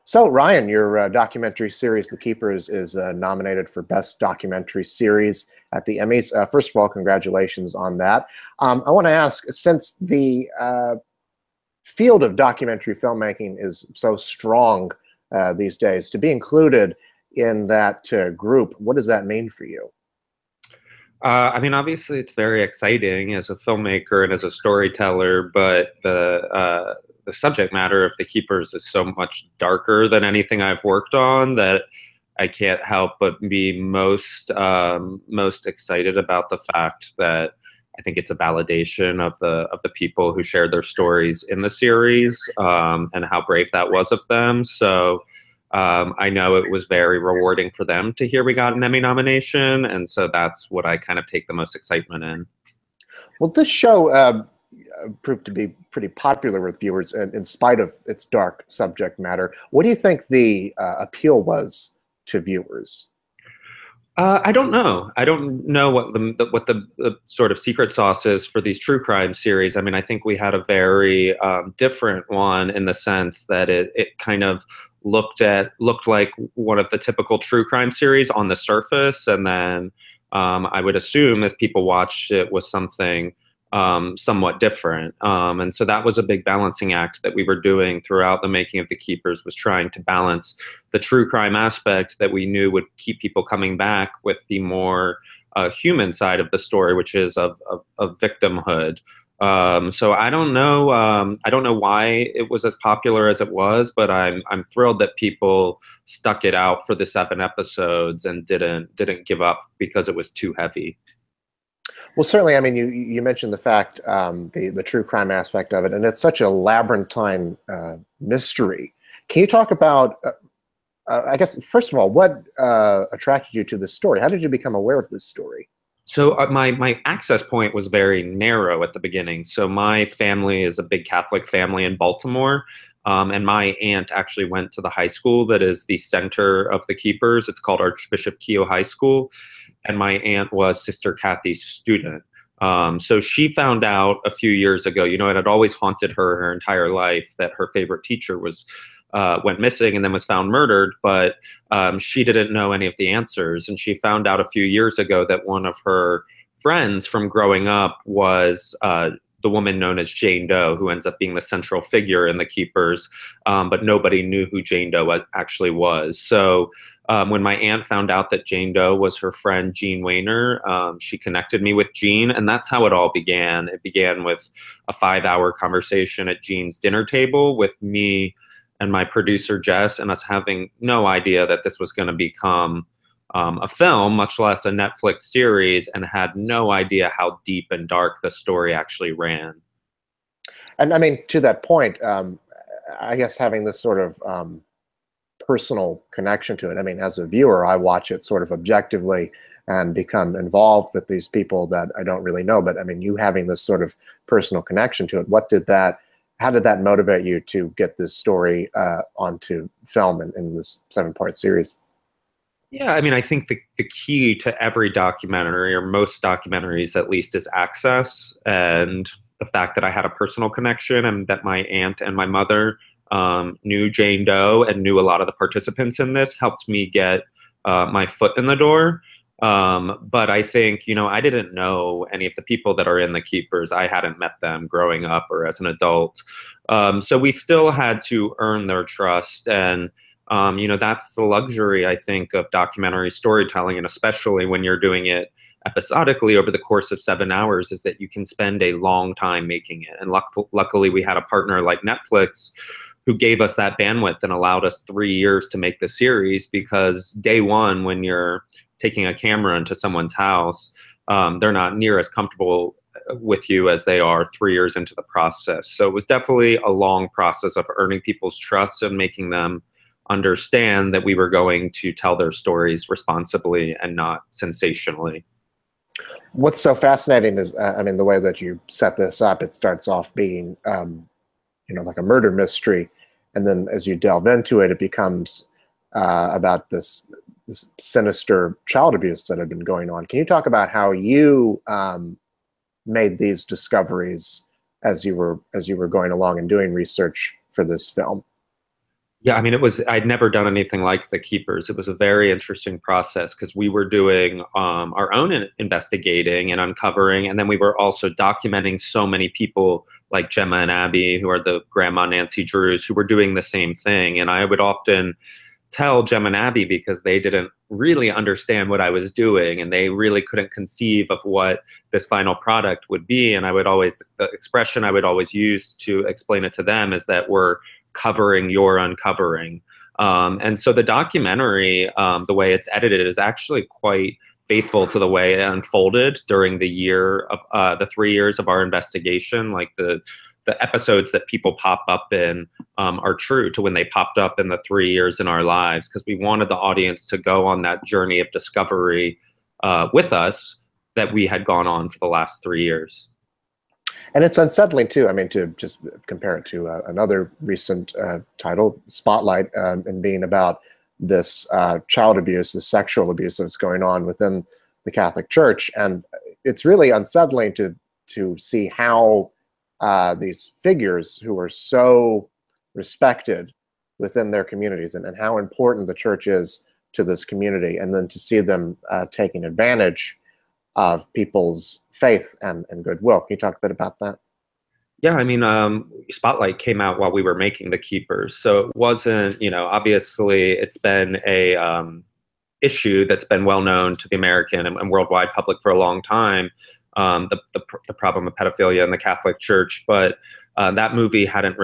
So, Ryan, your documentary series, The Keepers, is nominated for Best Documentary Series at the Emmys. First of all, congratulations on that. I want to ask, since the field of documentary filmmaking is so strong these days, to be included in that group, what does that mean for you? I mean, obviously, it's very exciting as a filmmaker and as a storyteller, but the subject matter of The Keepers is so much darker than anything I've worked on that I can't help but be most excited about the fact that I think it's a validation of the people who shared their stories in the series, and how brave that was of them. So. I know it was very rewarding for them to hear we got an Emmy nomination, and so that's what I kind of take the most excitement in. Well, this show proved to be pretty popular with viewers in spite of its dark subject matter. What do you think the appeal was to viewers? I don't know. I don't know what the sort of secret sauce is for these true crime series. I mean, I think we had a very different one in the sense that it kind of looked like one of the typical true crime series on the surface, and then I would assume as people watched it was something somewhat different. And so that was a big balancing act that we were doing throughout the making of The Keepers, was trying to balance the true crime aspect that we knew would keep people coming back with the more human side of the story, which is of victimhood. So I don't know. I don't know why it was as popular as it was, but I'm thrilled that people stuck it out for the 7 episodes and didn't give up because it was too heavy. Well, certainly. I mean, you mentioned the fact, the true crime aspect of it, and it's such a labyrinthine mystery. Can you talk about, I guess, first of all, what attracted you to this story? How did you become aware of this story? So my access point was very narrow at the beginning. So my family is a big Catholic family in Baltimore. And my aunt actually went to the high school that is the center of The Keepers. It's called Archbishop Keough High School. And my aunt was Sister Cathy's student. So she found out a few years ago, it had always haunted her entire life that her favorite teacher went missing and then was found murdered, but she didn't know any of the answers. And she found out a few years ago that one of her friends from growing up was the woman known as Jane Doe, who ends up being the central figure in The Keepers, but nobody knew who Jane Doe actually was. So when my aunt found out that Jane Doe was her friend Jean Weiner, she connected me with Jean, and that's how it all began. It began with a 5-hour conversation at Jean's dinner table with me and my producer Jess, and us having no idea that this was going to become a film, much less a Netflix series, and had no idea how deep and dark the story actually ran. And I mean, to that point, I guess having this sort of personal connection to it. I mean, as a viewer, I watch it sort of objectively and become involved with these people that I don't really know. But I mean, you having this sort of personal connection to it, how did that motivate you to get this story onto film in this 7-part series? Yeah, I mean, I think the key to every documentary, or most documentaries at least, is access. And the fact that I had a personal connection and that my aunt and my mother knew Jane Doe and knew a lot of the participants in this helped me get my foot in the door. But I think, I didn't know any of the people that are in The Keepers. I hadn't met them growing up or as an adult. So we still had to earn their trust. And that's the luxury, I think, of documentary storytelling, and especially when you're doing it episodically over the course of 7 hours, is that you can spend a long time making it. And luckily, we had a partner like Netflix who gave us that bandwidth and allowed us 3 years to make the series, because day one, when you're taking a camera into someone's house, they're not near as comfortable with you as they are 3 years into the process. So it was definitely a long process of earning people's trust and making them understand that we were going to tell their stories responsibly and not sensationally. What's so fascinating is, I mean, the way that you set this up, it starts off being, like a murder mystery. And then as you delve into it, it becomes about this sinister child abuse that had been going on. Can you talk about how you made these discoveries as you were going along and doing research for this film? Yeah, I mean, I'd never done anything like The Keepers. It was a very interesting process because we were doing our own investigating and uncovering, and then we were also documenting so many people like Gemma and Abby, who are the Grandma Nancy Drews, who were doing the same thing. And I would often tell Gemma and Abby because they didn't really understand what I was doing and they really couldn't conceive of what this final product would be. And the expression I would always use to explain it to them is that we're covering your uncovering. And so the documentary, the way it's edited, is actually quite faithful to the way it unfolded during the 3 years of our investigation. Like the episodes that people pop up in are true to when they popped up in the 3 years in our lives, because we wanted the audience to go on that journey of discovery with us that we had gone on for the last 3 years. And it's unsettling too. I mean, to just compare it to another recent title, Spotlight, and being about this child abuse, the sexual abuse that's going on within the Catholic Church. And it's really unsettling to see how these figures who are so respected within their communities and how important the church is to this community, and then to see them taking advantage of people's faith and goodwill. Can you talk a bit about that? Yeah, I mean, Spotlight came out while we were making The Keepers, so it wasn't, obviously it's been a issue that's been well known to the American and worldwide public for a long time, the problem of pedophilia in the Catholic Church, but that movie hadn't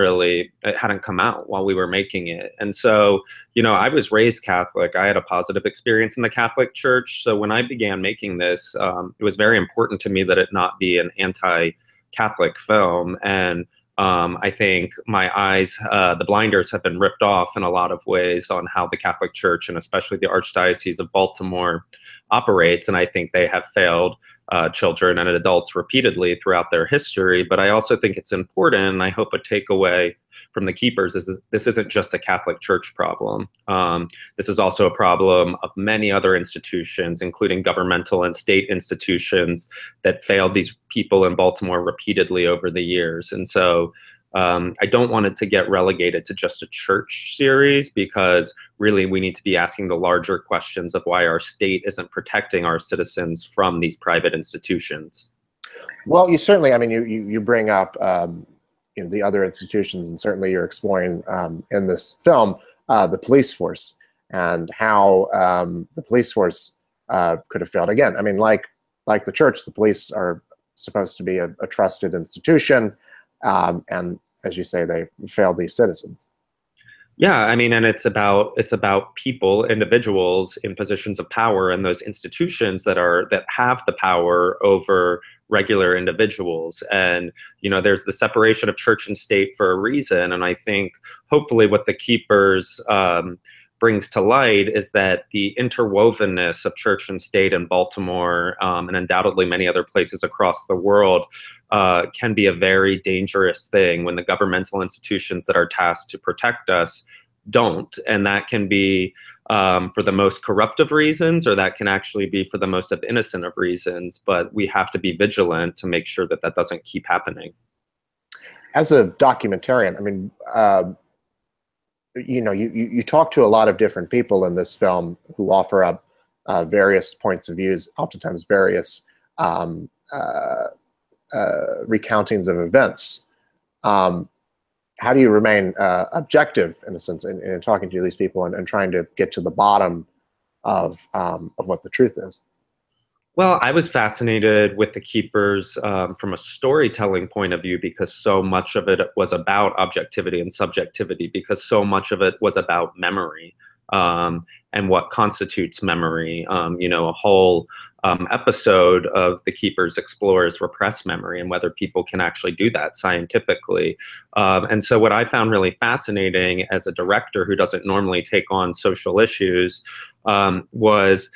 come out while we were making it. And so, I was raised Catholic. I had a positive experience in the Catholic Church. So when I began making this, it was very important to me that it not be an anti-Catholic film. And I think my eyes, the blinders have been ripped off in a lot of ways on how the Catholic Church and especially the Archdiocese of Baltimore operates. And I think they have failed children and adults repeatedly throughout their history. But I also think it's important, and I hope a takeaway from The Keepers is this isn't just a Catholic Church problem. This is also a problem of many other institutions, including governmental and state institutions that failed these people in Baltimore repeatedly over the years. And so I don't want it to get relegated to just a church series, because really we need to be asking the larger questions of why our state isn't protecting our citizens from these private institutions. Well, you certainly, I mean, you bring up the other institutions, and certainly you're exploring in this film the police force and how the police force could have failed. Again, I mean, like the church, the police are supposed to be a trusted institution, and as you say, they failed these citizens. Yeah, I mean, and it's about people, individuals in positions of power, and those institutions that have the power over regular individuals. And there's the separation of church and state for a reason. And I think hopefully what The Keepers brings to light is that the interwovenness of church and state in Baltimore, and undoubtedly many other places across the world, can be a very dangerous thing when the governmental institutions that are tasked to protect us don't. And that can be for the most corruptive reasons, or that can actually be for the most innocent of reasons. But we have to be vigilant to make sure that that doesn't keep happening. As a documentarian, I mean, you talk to a lot of different people in this film who offer up various points of views, oftentimes various recountings of events. How do you remain objective, in a sense, in talking to these people and trying to get to the bottom of what the truth is? Well, I was fascinated with The Keepers from a storytelling point of view, because so much of it was about objectivity and subjectivity, because so much of it was about memory and what constitutes memory. A whole episode of The Keepers explores repressed memory and whether people can actually do that scientifically. And so what I found really fascinating as a director who doesn't normally take on social issues was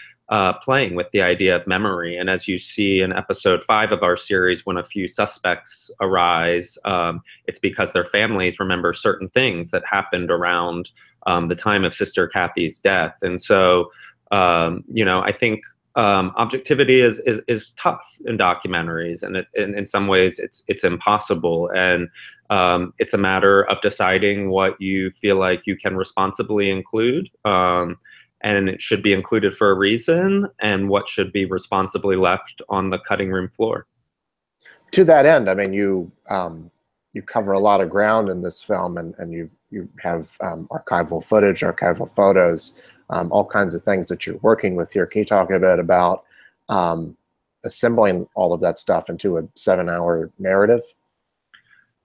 playing with the idea of memory. And as you see in episode 5 of our series, when a few suspects arise, it's because their families remember certain things that happened around the time of Sister Cathy's death. And so, I think objectivity is tough in documentaries, and in some ways it's impossible. And It's a matter of deciding what you feel like you can responsibly include, and it should be included for a reason, and what should be responsibly left on the cutting room floor. To that end, I mean, you cover a lot of ground in this film, and you have archival footage, archival photos, all kinds of things that you're working with here. Can you talk a bit about assembling all of that stuff into a 7-hour narrative?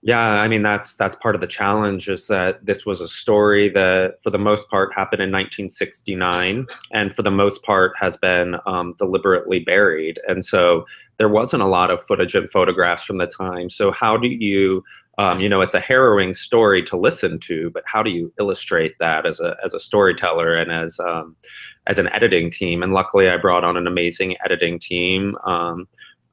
Yeah, I mean, that's part of the challenge, is that this was a story that for the most part happened in 1969, and for the most part has been deliberately buried. And so there wasn't a lot of footage and photographs from the time. So how do you, it's a harrowing story to listen to, but how do you illustrate that as a storyteller and as an editing team? And luckily I brought on an amazing editing team.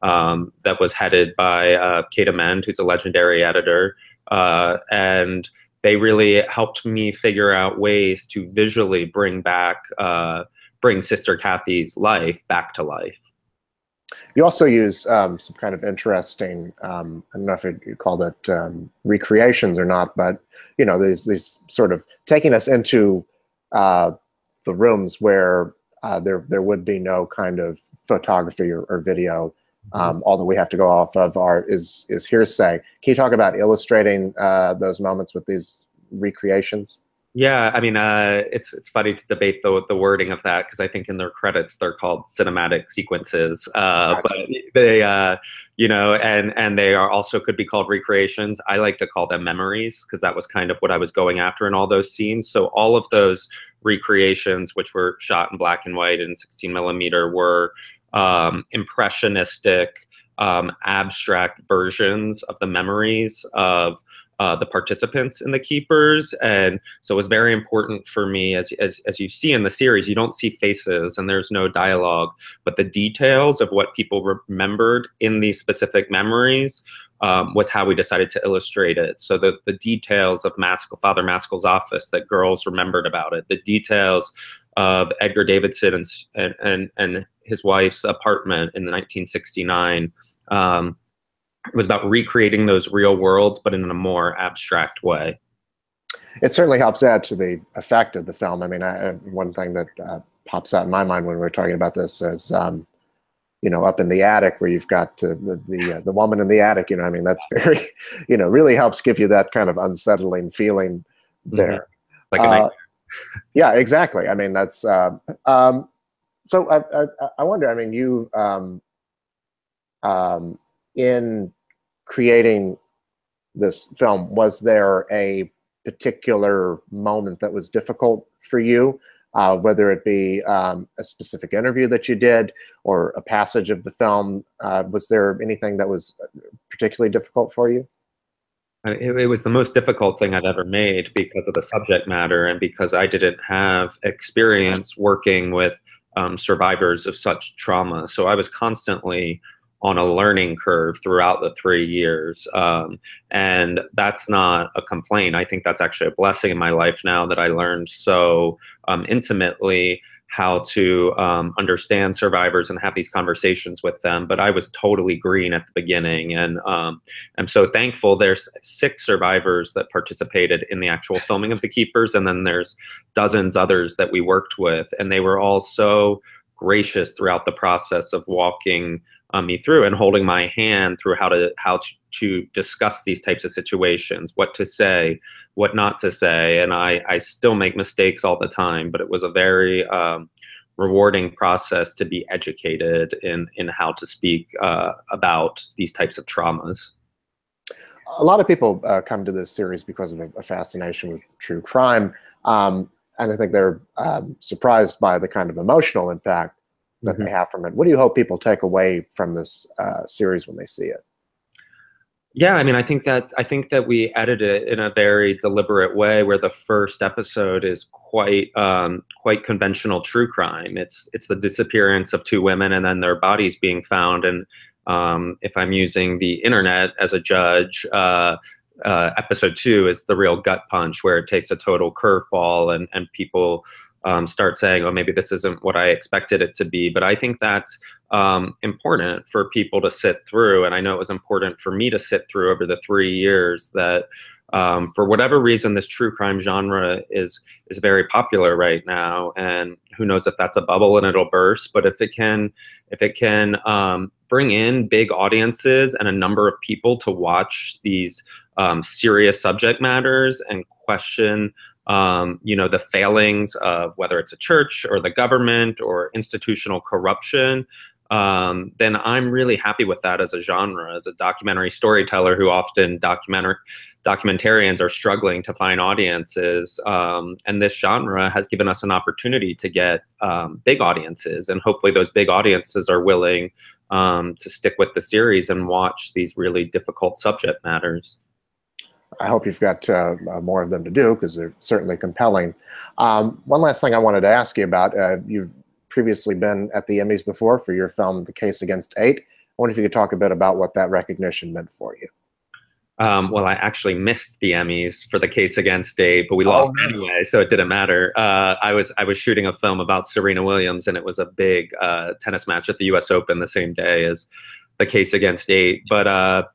That was headed by Keough, who's a legendary editor. And they really helped me figure out ways to visually bring Sister Cathy's life back to life. You also use some kind of interesting, I don't know if you call it recreations or not, but these sort of taking us into the rooms where there would be no kind of photography or video. All that we have to go off of is hearsay. Can you talk about illustrating those moments with these recreations? Yeah, I mean, it's funny to debate the wording of that, because I think in their credits they're called cinematic sequences, Gotcha. but they, and they are also could be called recreations. I like to call them memories, because that was kind of what I was going after in all those scenes. So all of those recreations, which were shot in black and white and 16mm, were impressionistic, abstract versions of the memories of the participants and the keepers. And so it was very important for me, as you see in the series, you don't see faces and there's no dialogue, but the details of what people remembered in these specific memories was how we decided to illustrate it. So the details of Father Maskell's office, that girls remembered about it, the details of Edgar Davidson and his wife's apartment in 1969. It was about recreating those real worlds, but in a more abstract way. It certainly helps add to the effect of the film. I mean, one thing that pops out in my mind when we're talking about this is, up in the attic where you've got the woman in the attic. I mean, that's very, really helps give you that kind of unsettling feeling there. Like a nightmare. Yeah, exactly. I mean, that's so. I wonder. I mean, you in creating this film, was there a particular moment that was difficult for you, whether it be a specific interview that you did or a passage of the film? Was there anything that was particularly difficult for you? It was the most difficult thing I've ever made, because of the subject matter and because I didn't have experience working with survivors of such trauma. So I was constantly on a learning curve throughout the 3 years. And that's not a complaint. I think that's actually a blessing in my life now, that I learned so intimately how to understand survivors and have these conversations with them. But I was totally green at the beginning. And I'm so thankful. There's 6 survivors that participated in the actual filming of The Keepers. And then there's dozens others that we worked with. And they were all so gracious throughout the process of walking me through and holding my hand through how to discuss these types of situations, what to say, what not to say. And I still make mistakes all the time, but it was a very rewarding process to be educated in how to speak about these types of traumas. A lot of people come to this series because of a fascination with true crime, and I think they're surprised by the kind of emotional impact that they have from it. What do you hope people take away from this series when they see it? Yeah, I mean, I think that we edited it in a very deliberate way, where the first episode is quite conventional true crime. It's the disappearance of 2 women and then their bodies being found. And if I'm using the internet as a judge, episode 2 is the real gut punch, where it takes a total curveball and people start saying, oh, maybe this isn't what I expected it to be. But I think that's important for people to sit through. And I know it was important for me to sit through over the 3 years that for whatever reason, this true crime genre is very popular right now. And who knows if that's a bubble and it'll burst. But if it can bring in big audiences and a number of people to watch these serious subject matters and question the failings of whether it's a church or the government or institutional corruption, then I'm really happy with that as a genre. As a documentary storyteller who often documentarians are struggling to find audiences, and this genre has given us an opportunity to get big audiences, and hopefully those big audiences are willing to stick with the series and watch these really difficult subject matters. I hope you've got more of them to do, because they're certainly compelling. One last thing I wanted to ask you about. You've previously been at the Emmys before for your film, The Case Against 8. I wonder if you could talk a bit about what that recognition meant for you. Well, I actually missed the Emmys for The Case Against 8, but we lost anyway, so it didn't matter. I was shooting a film about Serena Williams, and it was a big tennis match at the U.S. Open the same day as The Case Against 8. But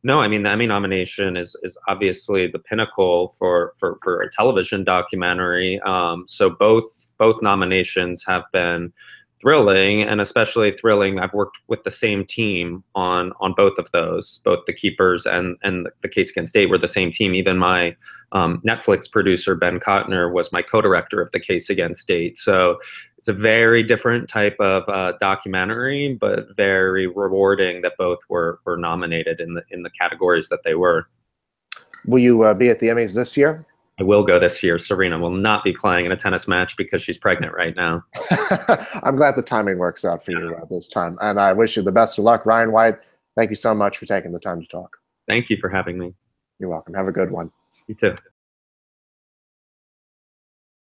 no, I mean, the Emmy nomination is obviously the pinnacle for a television documentary. So both nominations have been thrilling, and especially thrilling. I've worked with the same team on both of those. Both The Keepers and The Case Against 8 were the same team. Even my Netflix producer, Ben Kotner, was my co-director of The Case Against 8. So it's a very different type of documentary, but very rewarding that both were nominated in the categories that they were. Will you be at the Emmys this year? I will go this year. Serena will not be playing in a tennis match because she's pregnant right now. I'm glad the timing works out for you this time. And I wish you the best of luck. Ryan White, thank you so much for taking the time to talk. Thank you for having me. You're welcome. Have a good one. You too.